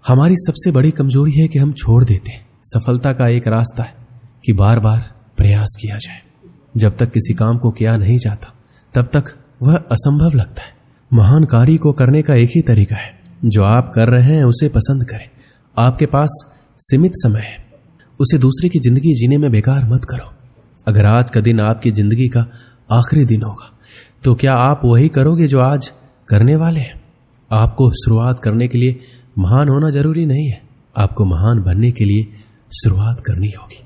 हमारी सबसे बड़ी कमजोरी है कि हम छोड़ देते हैं। सफलता का एक रास्ता है कि बार बार प्रयास किया जाए। जब तक किसी काम को किया नहीं जाता तब तक वह असंभव लगता है। महान कार्य को करने का एक ही तरीका है, जो आप कर रहे हैं उसे पसंद करें। आपके पास सीमित समय है, उसे दूसरे की जिंदगी जीने में बेकार मत करो। अगर आज का दिन आपकी जिंदगी का आखिरी दिन होगा तो क्या आप वही करोगे जो आज करने वाले हैं? आपको शुरुआत करने के लिए महान होना जरूरी नहीं है, आपको महान बनने के लिए शुरुआत करनी होगी।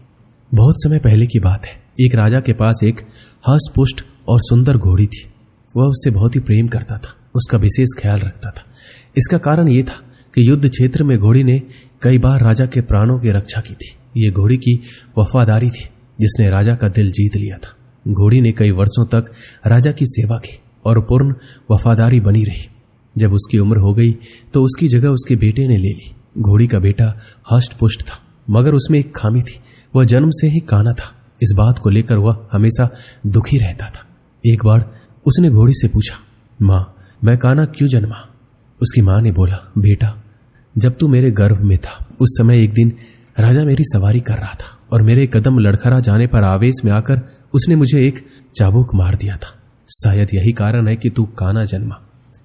बहुत समय पहले की बात है, एक राजा के पास एक हष्ट-पुष्ट और सुंदर घोड़ी थी। वह उससे बहुत ही प्रेम करता था, उसका विशेष ख्याल रखता था। इसका कारण यह था कि युद्ध क्षेत्र में घोड़ी ने कई बार राजा के प्राणों की रक्षा की थी। ये घोड़ी की वफादारी थी जिसने राजा का दिल जीत लिया था। घोड़ी ने कई वर्षों तक राजा की सेवा की और पूर्ण वफादारी बनी रही। जब उसकी उम्र हो गई तो उसकी जगह उसके बेटे ने ले ली। घोड़ी का बेटा हष्ट-पुष्ट था, मगर उसमें एक खामी थी, वह जन्म से ही काना था। इस बात को लेकर वह हमेशा दुखी रहता था। एक बार उसने घोड़ी से पूछा, माँ, मैं काना क्यों जन्मा? उसकी माँ ने बोला, बेटा, जब तू मेरे गर्भ में था उस समय एक दिन राजा मेरी सवारी कर रहा था और मेरे कदम लड़खड़ा जाने पर आवेश में आकर उसने मुझे एक चाबुक मार दिया था। शायद यही कारण है कि तू काना जन्मा।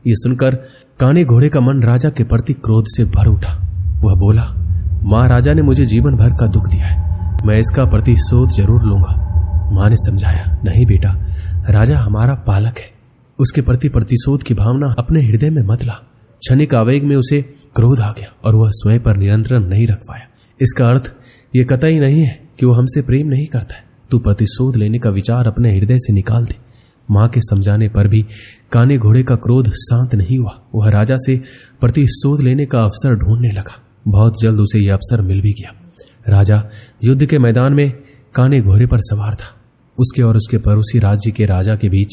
ये सुनकर काने घोड़े का मन राजा के प्रति क्रोध से भर उठा। वह बोला, माँ, राजा ने मुझे जीवन भर का दुख दिया है, मैं इसका प्रतिशोध जरूर लूंगा। माँ ने समझाया, नहीं बेटा, राजा हमारा पालक है, उसके प्रति प्रतिशोध की भावना अपने हृदय में मत ला। क्षणिक आवेग में उसे क्रोध आ गया और वह स्वयं पर नियंत्रण नहीं रख पाया। इसका अर्थ यह कतई नहीं है कि वो हमसे प्रेम नहीं करता है। तू प्रतिशोध लेने का विचार अपने हृदय से निकाल दे। मां के समझाने पर भी काने घोड़े का क्रोध शांत नहीं हुआ। वह राजा से प्रतिशोध लेने का अवसर ढूंढने लगा। बहुत जल्द उसे यह अवसर मिल भी गया। राजा युद्ध के मैदान में काने घोड़े पर सवार था। उसके और उसके पड़ोसी राज्य के राजा के बीच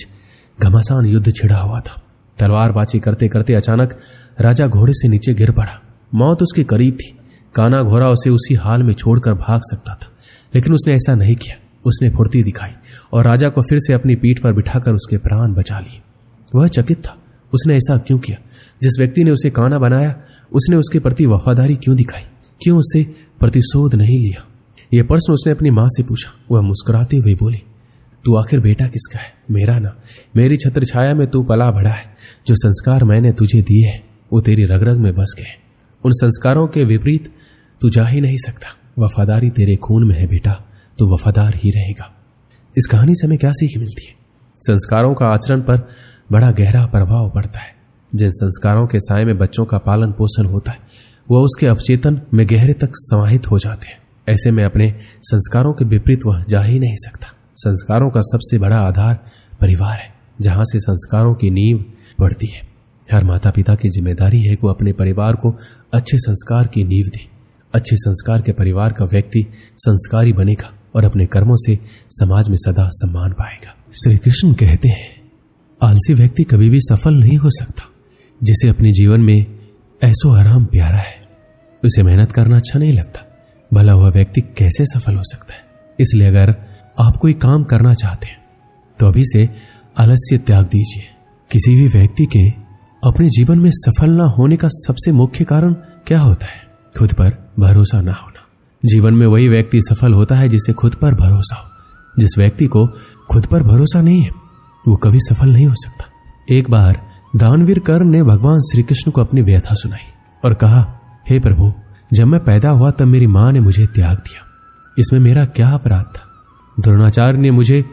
घमासान युद्ध छिड़ा हुआ था। तलवारबाजी करते करते अचानक राजा घोड़े से नीचे गिर पड़ा। मौत उसके करीब थी। काना घोड़ा उसे उसी हाल में छोड़कर भाग सकता था, लेकिन उसने ऐसा नहीं किया। उसने फुर्ती दिखाई और राजा को फिर से अपनी पीठ पर बिठाकर उसके प्राण बचा लिए। वह चकित था, उसने ऐसा क्यों किया? जिस व्यक्ति ने उसे काना बनाया उसने उसके प्रति वफादारी क्यों दिखाई? क्यों उससे प्रतिशोध नहीं लिया? यह प्रश्न उसने अपनी मां से पूछा। वह मुस्कुराते हुए बोली, तू आखिर बेटा किसका है? मेरा ना। मेरी छत्र छाया में तू पला बढ़ा है। जो संस्कार मैंने तुझे दिए हैं वो तेरी रग रग में बस गए। उन संस्कारों के विपरीत तू जा ही नहीं सकता। वफादारी तेरे खून में है बेटा, तू वफादार ही रहेगा। इस कहानी से हमें क्या सीख मिलती है? संस्कारों का आचरण पर बड़ा गहरा प्रभाव पड़ता है। जिन संस्कारों के साए में बच्चों का पालन पोषण होता है वह उसके अवचेतन में गहरे तक समाहित हो जाते हैं। ऐसे में अपने संस्कारों के विपरीत वह जा ही नहीं सकता। संस्कारों का सबसे बड़ा आधार परिवार है, जहां से संस्कारों की नींव बढ़ती है। हर माता पिता की जिम्मेदारी है कि वो अपने परिवार को अच्छे संस्कार की नींव दे। अच्छे संस्कार के परिवार का व्यक्ति संस्कारी बनेगा और अपने कर्मों से समाज में सदा सम्मान पाएगा। श्री कृष्ण कहते हैं, आलसी व्यक्ति कभी भी सफल नहीं हो सकता। जिसे अपने जीवन में ऐसो आराम प्यारा है उसे मेहनत करना अच्छा नहीं लगता। भला हुआ व्यक्ति कैसे सफल हो सकता है? इसलिए अगर आप कोई काम करना चाहते हैं तो अभी से आलस्य त्याग दीजिए। किसी भी व्यक्ति के अपने जीवन में सफल ना होने का सबसे मुख्य कारण क्या होता है? खुद पर भरोसा ना होना। जीवन में वही व्यक्ति सफल होता है जिसे खुद पर भरोसा हो। जिस व्यक्ति को खुद पर भरोसा नहीं है वो कभी सफल नहीं हो सकता। एक बार दानवीर कर्ण ने भगवान श्री कृष्ण को अपनी व्यथा सुनाई और कहा, हे प्रभु, जब मैं पैदा हुआ तब मेरी मां ने मुझे त्याग दिया। इसमें मेरा क्या अपराध था? द्रोणाचार्य ने मुझे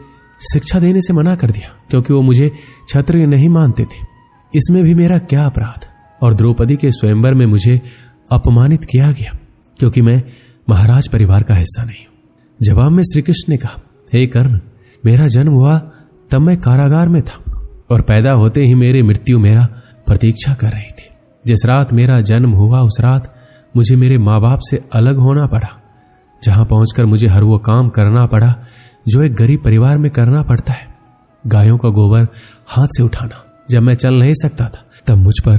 शिक्षा देने से मना कर दिया क्योंकि वो मुझे क्षत्रिय नहीं मानते थे। इसमें भी मेरा क्या अपराध? और द्रौपदी के स्वयंवर में मुझे अपमानित किया गया क्योंकि मैं महाराज परिवार का हिस्सा नहीं हूं। जवाब में श्री कृष्ण ने कहा, हे कर्ण, मेरा जन्म हुआ तब मैं कारागार में था और पैदा होते ही मेरी मृत्यु मेरा प्रतीक्षा कर रही थी। जिस रात मेरा जन्म हुआ उस रात मुझे मेरे माँ बाप से अलग होना पड़ा, जहां पहुंचकर मुझे हर वो काम करना पड़ा जो एक गरीब परिवार में करना पड़ता है। गायों का गोबर हाथ से उठाना। जब मैं चल नहीं सकता था तब मुझ पर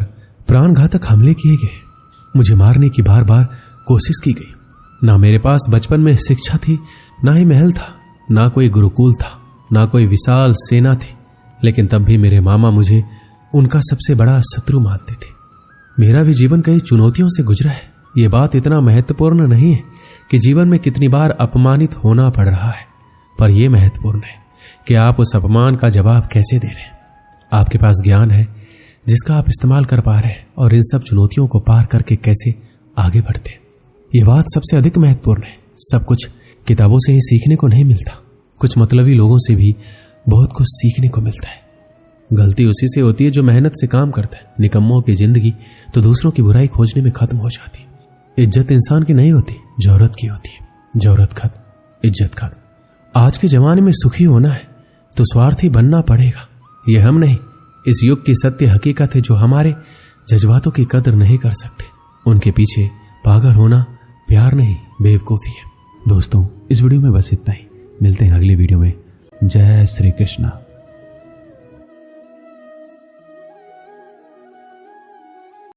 प्राणघातक हमले किए गए। मुझे मारने की बार बार कोशिश की गई। ना मेरे पास बचपन में शिक्षा थी, ना ही महल था, ना कोई गुरुकुल था, ना कोई विशाल सेना थी, लेकिन तब भी मेरे मामा मुझे उनका सबसे बड़ा शत्रु मानते थे। मेरा भी जीवन कई चुनौतियों से गुजरा है ये बात इतना महत्वपूर्ण नहीं है कि जीवन में कितनी बार अपमानित होना पड़ रहा है, पर यह महत्वपूर्ण है कि आप उस अपमान का जवाब कैसे दे रहे हैं। आपके पास ज्ञान है जिसका आप इस्तेमाल कर पा रहे हैं और इन सब चुनौतियों को पार करके कैसे आगे बढ़ते हैं। ये बात सबसे अधिक महत्वपूर्ण है। सब कुछ किताबों से ही सीखने को नहीं मिलता, कुछ मतलबी लोगों से भी बहुत कुछ सीखने को मिलता है। गलती उसी से होती है जो मेहनत से काम करता है। निकम्मों की जिंदगी तो दूसरों की बुराई खोजने में खत्म हो जाती है। इज्जत इंसान की नहीं होती, जौहरत की होती है। जौहरत खत्म, इज्जत खत्म। आज के जमाने में सुखी होना है तो स्वार्थी बनना पड़ेगा। ये हम नहीं, इस युग की सत्य हकीकत है जो हमारे जज्बातों की कदर नहीं कर सकते। उनके पीछे पागल होना प्यार नहीं, बेवकूफी है। दोस्तों, इस वीडियो में बस इतना ही। मिलते हैं अगली वीडियो में। जय श्री कृष्ण।